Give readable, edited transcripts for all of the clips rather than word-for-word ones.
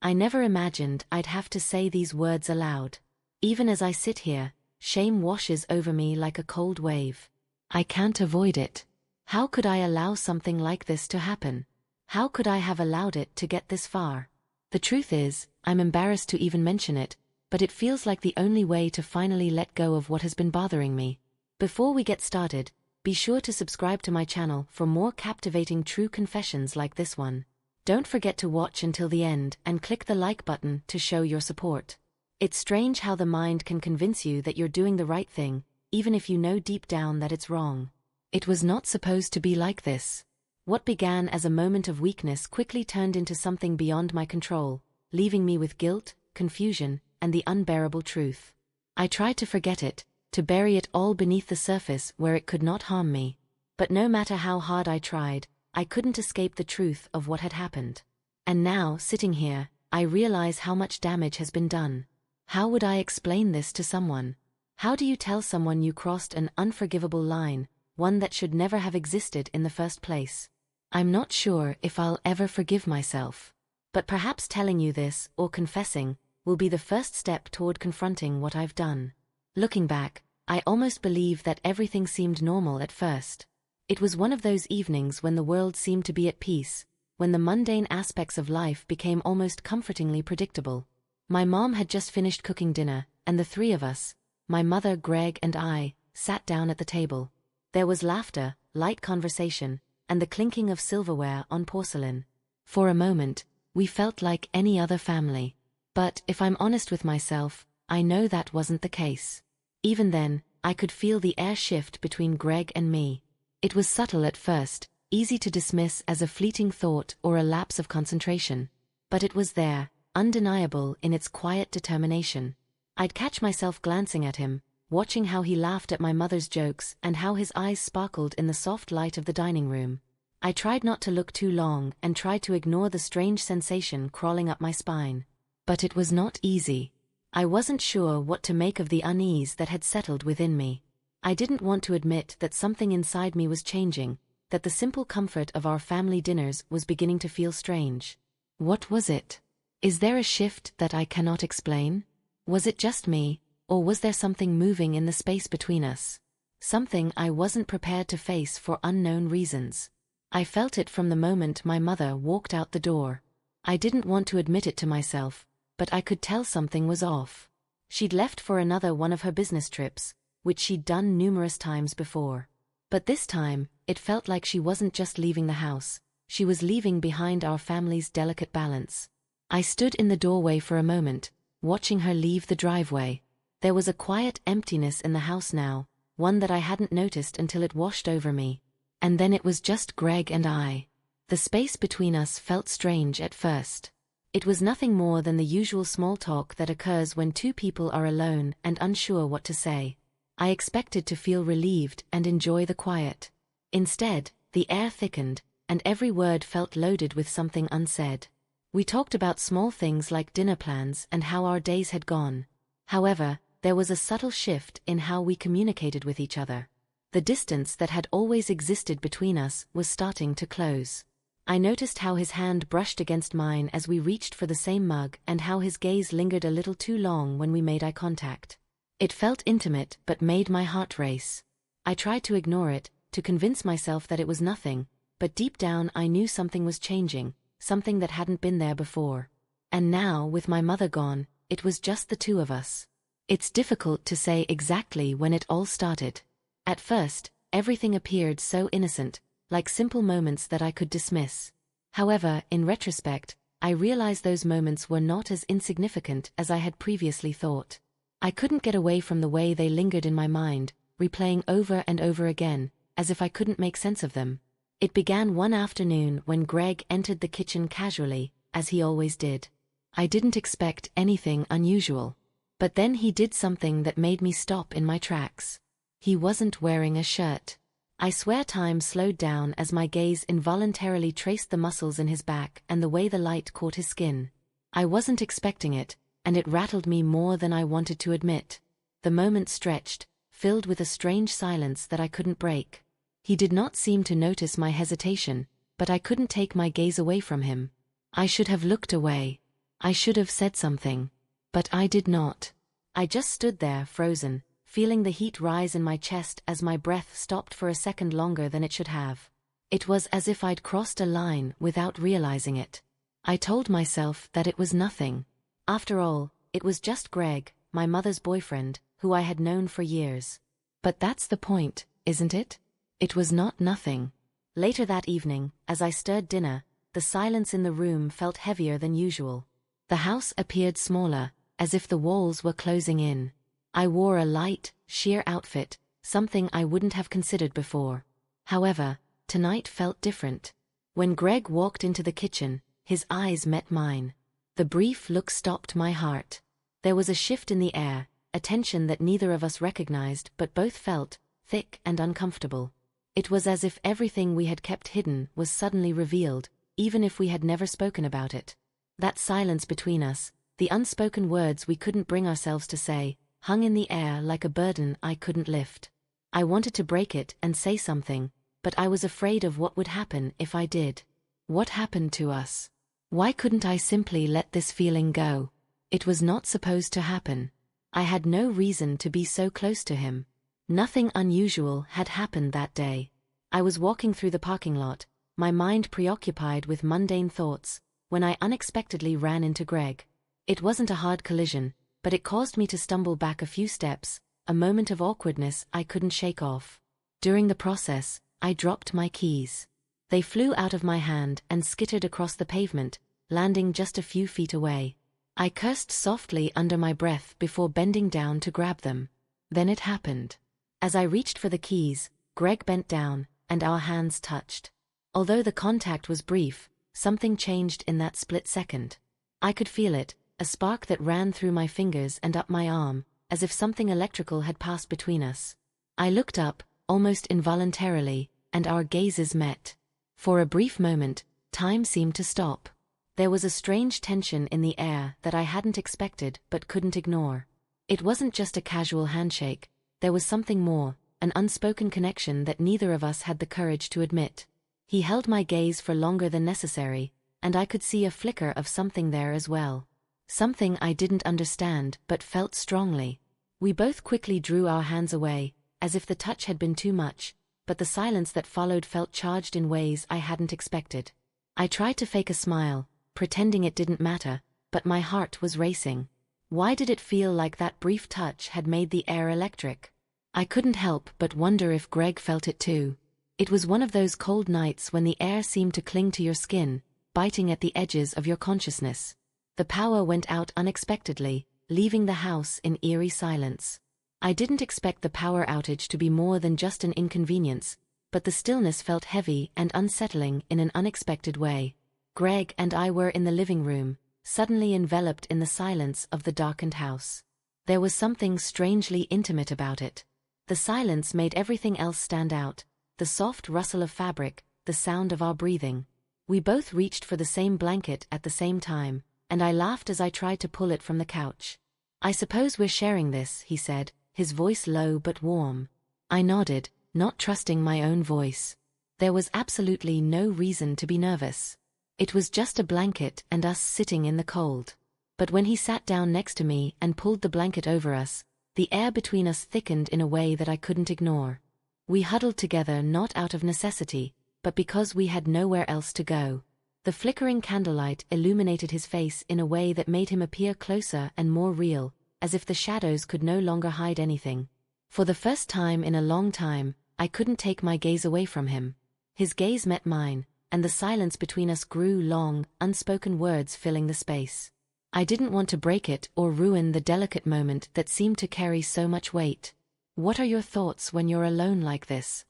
I never imagined I'd have to say these words aloud. Even as I sit here, shame washes over me like a cold wave. I can't avoid it. How could I allow something like this to happen? How could I have allowed it to get this far? The truth is, I'm embarrassed to even mention it, but it feels like the only way to finally let go of what has been bothering me. Before we get started, be sure to subscribe to my channel for more captivating true confessions like this one. Don't forget to watch until the end and click the like button to show your support. It's strange how the mind can convince you that you're doing the right thing, even if you know deep down that it's wrong. It was not supposed to be like this. What began as a moment of weakness quickly turned into something beyond my control, leaving me with guilt, confusion, and the unbearable truth. I tried to forget it, to bury it all beneath the surface where it could not harm me. But no matter how hard I tried, I couldn't escape the truth of what had happened. And now, sitting here, I realize how much damage has been done. How would I explain this to someone? How do you tell someone you crossed an unforgivable line, one that should never have existed in the first place? I'm not sure if I'll ever forgive myself. But perhaps telling you this, or confessing, will be the first step toward confronting what I've done. Looking back, I almost believe that everything seemed normal at first. It was one of those evenings when the world seemed to be at peace, when the mundane aspects of life became almost comfortingly predictable. My mom had just finished cooking dinner, and the three of us, my mother, Greg, and I, sat down at the table. There was laughter, light conversation, and the clinking of silverware on porcelain. For a moment, we felt like any other family. But if I'm honest with myself, I know that wasn't the case. Even then, I could feel the air shift between Greg and me. It was subtle at first, easy to dismiss as a fleeting thought or a lapse of concentration. But it was there, undeniable in its quiet determination. I'd catch myself glancing at him, watching how he laughed at my mother's jokes and how his eyes sparkled in the soft light of the dining room. I tried not to look too long and tried to ignore the strange sensation crawling up my spine. But it was not easy. I wasn't sure what to make of the unease that had settled within me. I didn't want to admit that something inside me was changing, that the simple comfort of our family dinners was beginning to feel strange. What was it? Is there a shift that I cannot explain? Was it just me, or was there something moving in the space between us? Something I wasn't prepared to face for unknown reasons. I felt it from the moment my mother walked out the door. I didn't want to admit it to myself, but I could tell something was off. She'd left for another one of her business trips, which she'd done numerous times before. But this time, it felt like she wasn't just leaving the house, she was leaving behind our family's delicate balance. I stood in the doorway for a moment, watching her leave the driveway. There was a quiet emptiness in the house now, one that I hadn't noticed until it washed over me. And then it was just Greg and I. The space between us felt strange at first. It was nothing more than the usual small talk that occurs when two people are alone and unsure what to say. I expected to feel relieved and enjoy the quiet. Instead, the air thickened, and every word felt loaded with something unsaid. We talked about small things like dinner plans and how our days had gone. However, there was a subtle shift in how we communicated with each other. The distance that had always existed between us was starting to close. I noticed how his hand brushed against mine as we reached for the same mug and how his gaze lingered a little too long when we made eye contact. It felt intimate but made my heart race. I tried to ignore it, to convince myself that it was nothing, but deep down I knew something was changing, something that hadn't been there before. And now, with my mother gone, it was just the two of us. It's difficult to say exactly when it all started. At first, everything appeared so innocent, like simple moments that I could dismiss. However, in retrospect, I realized those moments were not as insignificant as I had previously thought. I couldn't get away from the way they lingered in my mind, replaying over and over again, as if I couldn't make sense of them. It began one afternoon when Greg entered the kitchen casually, as he always did. I didn't expect anything unusual. But then he did something that made me stop in my tracks. He wasn't wearing a shirt. I swear time slowed down as my gaze involuntarily traced the muscles in his back and the way the light caught his skin. I wasn't expecting it, and it rattled me more than I wanted to admit. The moment stretched, filled with a strange silence that I couldn't break. He did not seem to notice my hesitation, but I couldn't take my gaze away from him. I should have looked away. I should have said something. But I did not. I just stood there, frozen, feeling the heat rise in my chest as my breath stopped for a second longer than it should have. It was as if I'd crossed a line without realizing it. I told myself that it was nothing. After all, it was just Greg, my mother's boyfriend, who I had known for years. But that's the point, isn't it? It was not nothing. Later that evening, as I stirred dinner, the silence in the room felt heavier than usual. The house appeared smaller, as if the walls were closing in. I wore a light, sheer outfit, something I wouldn't have considered before. However, tonight felt different. When Greg walked into the kitchen, his eyes met mine. The brief look stopped my heart. There was a shift in the air, a tension that neither of us recognized but both felt, thick and uncomfortable. It was as if everything we had kept hidden was suddenly revealed, even if we had never spoken about it. That silence between us, the unspoken words we couldn't bring ourselves to say, hung in the air like a burden I couldn't lift. I wanted to break it and say something, but I was afraid of what would happen if I did. What happened to us? Why couldn't I simply let this feeling go? It was not supposed to happen. I had no reason to be so close to him. Nothing unusual had happened that day. I was walking through the parking lot, my mind preoccupied with mundane thoughts, when I unexpectedly ran into Greg. It wasn't a hard collision, but it caused me to stumble back a few steps, a moment of awkwardness I couldn't shake off. During the process, I dropped my keys. They flew out of my hand and skittered across the pavement, landing just a few feet away. I cursed softly under my breath before bending down to grab them. Then it happened. As I reached for the keys, Greg bent down, and our hands touched. Although the contact was brief, something changed in that split second. I could feel it, a spark that ran through my fingers and up my arm, as if something electrical had passed between us. I looked up, almost involuntarily, and our gazes met. For a brief moment, time seemed to stop. There was a strange tension in the air that I hadn't expected but couldn't ignore. It wasn't just a casual handshake, there was something more, an unspoken connection that neither of us had the courage to admit. He held my gaze for longer than necessary, and I could see a flicker of something there as well. Something I didn't understand but felt strongly. We both quickly drew our hands away, as if the touch had been too much, but the silence that followed felt charged in ways I hadn't expected. I tried to fake a smile, pretending it didn't matter, but my heart was racing. Why did it feel like that brief touch had made the air electric? I couldn't help but wonder if Greg felt it too. It was one of those cold nights when the air seemed to cling to your skin, biting at the edges of your consciousness. The power went out unexpectedly, leaving the house in eerie silence. I didn't expect the power outage to be more than just an inconvenience, but the stillness felt heavy and unsettling in an unexpected way. Greg and I were in the living room, suddenly enveloped in the silence of the darkened house. There was something strangely intimate about it. The silence made everything else stand out, the soft rustle of fabric, the sound of our breathing. We both reached for the same blanket at the same time, and I laughed as I tried to pull it from the couch. "I suppose we're sharing this," he said, his voice low but warm. I nodded, not trusting my own voice. There was absolutely no reason to be nervous. It was just a blanket and us sitting in the cold. But when he sat down next to me and pulled the blanket over us, the air between us thickened in a way that I couldn't ignore. We huddled together not out of necessity, but because we had nowhere else to go. The flickering candlelight illuminated his face in a way that made him appear closer and more real, as if the shadows could no longer hide anything. For the first time in a long time, I couldn't take my gaze away from him. His gaze met mine, and the silence between us grew long, unspoken words filling the space. I didn't want to break it or ruin the delicate moment that seemed to carry so much weight. "What are your thoughts when you're alone like this?"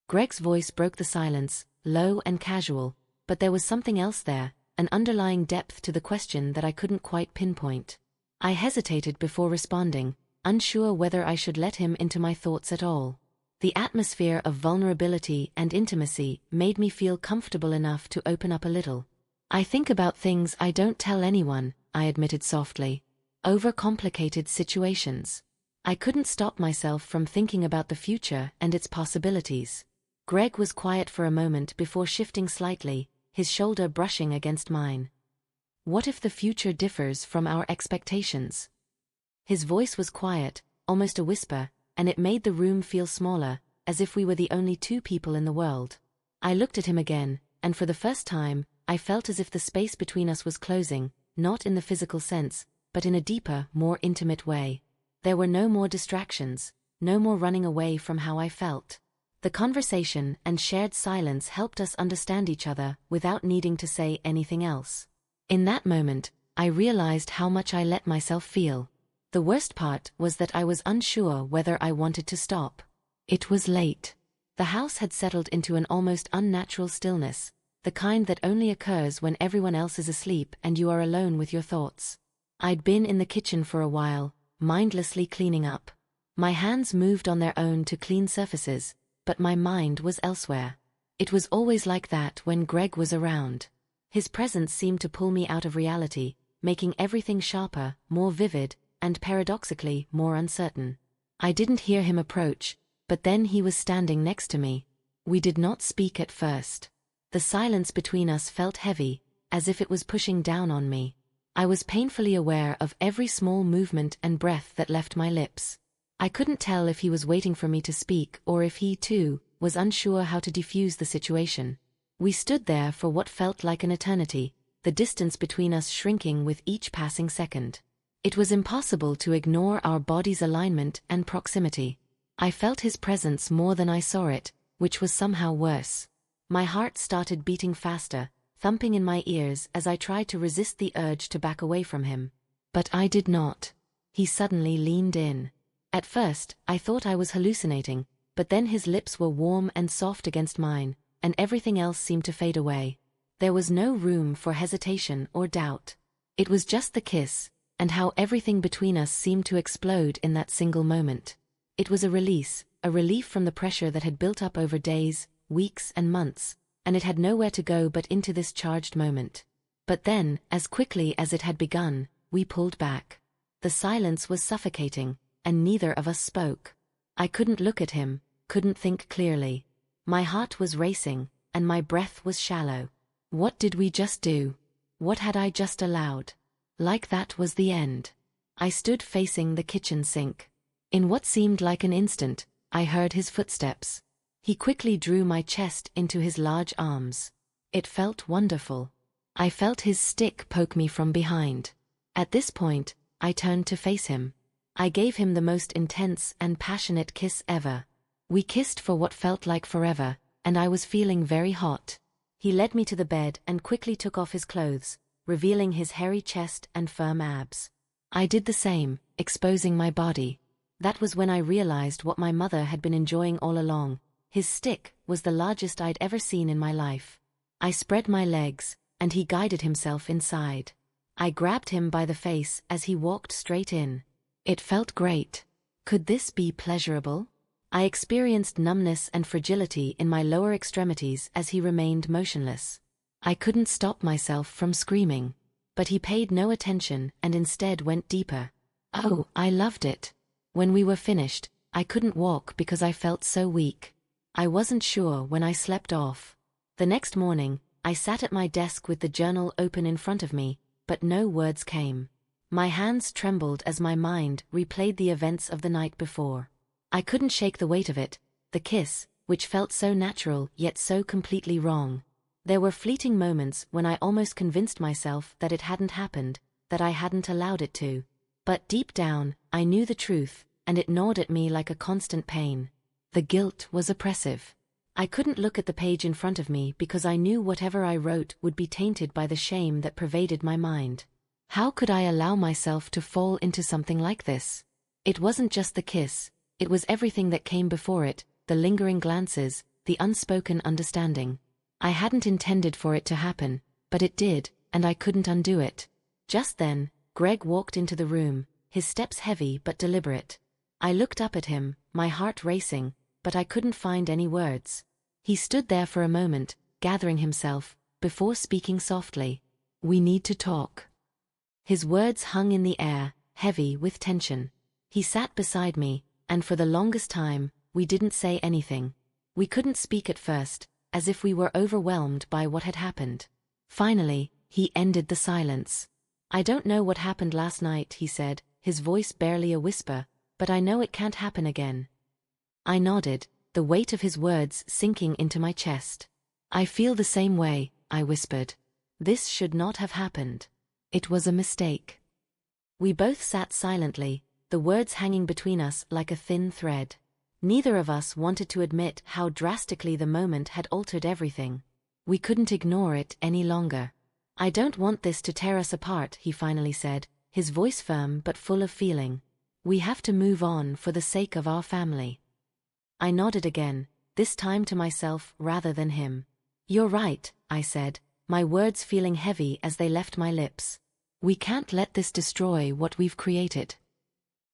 Greg's voice broke the silence, low and casual, but there was something else there, an underlying depth to the question that I couldn't quite pinpoint. I hesitated before responding, unsure whether I should let him into my thoughts at all. The atmosphere of vulnerability and intimacy made me feel comfortable enough to open up a little. "I think about things I don't tell anyone," I admitted softly. "Overcomplicated situations." I couldn't stop myself from thinking about the future and its possibilities. Greg was quiet for a moment before shifting slightly, his shoulder brushing against mine. What if the future differs from our expectations? His voice was quiet, almost a whisper, and it made the room feel smaller, as if we were the only two people in the world. I looked at him again, and for the first time, I felt as if the space between us was closing, not in the physical sense, but in a deeper, more intimate way. There were no more distractions, no more running away from how I felt. The conversation and shared silence helped us understand each other without needing to say anything else. In that moment, I realized how much I let myself feel. The worst part was that I was unsure whether I wanted to stop. It was late. The house had settled into an almost unnatural stillness, the kind that only occurs when everyone else is asleep and you are alone with your thoughts. I'd been in the kitchen for a while, mindlessly cleaning up. My hands moved on their own to clean surfaces, but my mind was elsewhere. It was always like that when Greg was around. His presence seemed to pull me out of reality, making everything sharper, more vivid, and paradoxically more uncertain. I didn't hear him approach, but then he was standing next to me. We did not speak at first. The silence between us felt heavy, as if it was pushing down on me. I was painfully aware of every small movement and breath that left my lips. I couldn't tell if he was waiting for me to speak or if he, too, was unsure how to defuse the situation. We stood there for what felt like an eternity, the distance between us shrinking with each passing second. It was impossible to ignore our bodies' alignment and proximity. I felt his presence more than I saw it, which was somehow worse. My heart started beating faster, thumping in my ears as I tried to resist the urge to back away from him. But I did not. He suddenly leaned in. At first, I thought I was hallucinating, but then his lips were warm and soft against mine, and everything else seemed to fade away. There was no room for hesitation or doubt. It was just the kiss, and how everything between us seemed to explode in that single moment. It was a release, a relief from the pressure that had built up over days, weeks, and months, and it had nowhere to go but into this charged moment. But then, as quickly as it had begun, we pulled back. The silence was suffocating, and neither of us spoke. I couldn't look at him, couldn't think clearly. My heart was racing, and my breath was shallow. What did we just do? What had I just allowed? Like that was the end. I stood facing the kitchen sink. In what seemed like an instant, I heard his footsteps. He quickly drew my chest into his large arms. It felt wonderful. I felt his stick poke me from behind. At this point, I turned to face him. I gave him the most intense and passionate kiss ever. We kissed for what felt like forever, and I was feeling very hot. He led me to the bed and quickly took off his clothes, revealing his hairy chest and firm abs. I did the same, exposing my body. That was when I realized what my mother had been enjoying all along. His stick was the largest I'd ever seen in my life. I spread my legs, and he guided himself inside. I grabbed him by the face as he walked straight in. It felt great. Could this be pleasurable? I experienced numbness and fragility in my lower extremities as he remained motionless. I couldn't stop myself from screaming. But he paid no attention and instead went deeper. Oh, I loved it. When we were finished, I couldn't walk because I felt so weak. I wasn't sure when I slept off. The next morning, I sat at my desk with the journal open in front of me, but no words came. My hands trembled as my mind replayed the events of the night before. I couldn't shake the weight of it, the kiss, which felt so natural yet so completely wrong. There were fleeting moments when I almost convinced myself that it hadn't happened, that I hadn't allowed it to. But deep down, I knew the truth, and it gnawed at me like a constant pain. The guilt was oppressive. I couldn't look at the page in front of me because I knew whatever I wrote would be tainted by the shame that pervaded my mind. How could I allow myself to fall into something like this? It wasn't just the kiss, it was everything that came before it, the lingering glances, the unspoken understanding. I hadn't intended for it to happen, but it did, and I couldn't undo it. Just then, Greg walked into the room, his steps heavy but deliberate. I looked up at him, my heart racing, but I couldn't find any words. He stood there for a moment, gathering himself, before speaking softly. "We need to talk." His words hung in the air, heavy with tension. He sat beside me, and for the longest time, we didn't say anything. We couldn't speak at first, as if we were overwhelmed by what had happened. Finally, he ended the silence. I don't know what happened last night, he said, his voice barely a whisper, but I know it can't happen again. I nodded, the weight of his words sinking into my chest. I feel the same way, I whispered. This should not have happened. It was a mistake. We both sat silently, the words hanging between us like a thin thread. Neither of us wanted to admit how drastically the moment had altered everything. We couldn't ignore it any longer. I don't want this to tear us apart, he finally said, his voice firm but full of feeling. We have to move on for the sake of our family. I nodded again, this time to myself rather than him. You're right, I said, my words feeling heavy as they left my lips. We can't let this destroy what we've created.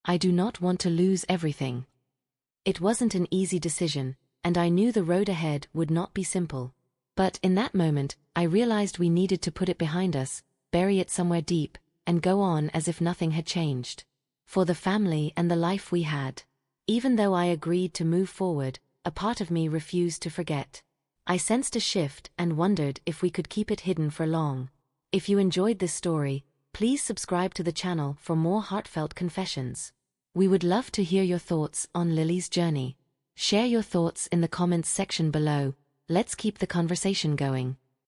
I do not want to lose everything. It wasn't an easy decision, and I knew the road ahead would not be simple. But in that moment, I realized we needed to put it behind us, bury it somewhere deep, and go on as if nothing had changed. For the family and the life we had. Even though I agreed to move forward, a part of me refused to forget. I sensed a shift and wondered if we could keep it hidden for long. If you enjoyed this story, please subscribe to the channel for more heartfelt confessions. We would love to hear your thoughts on Lily's journey. Share your thoughts in the comments section below. Let's keep the conversation going.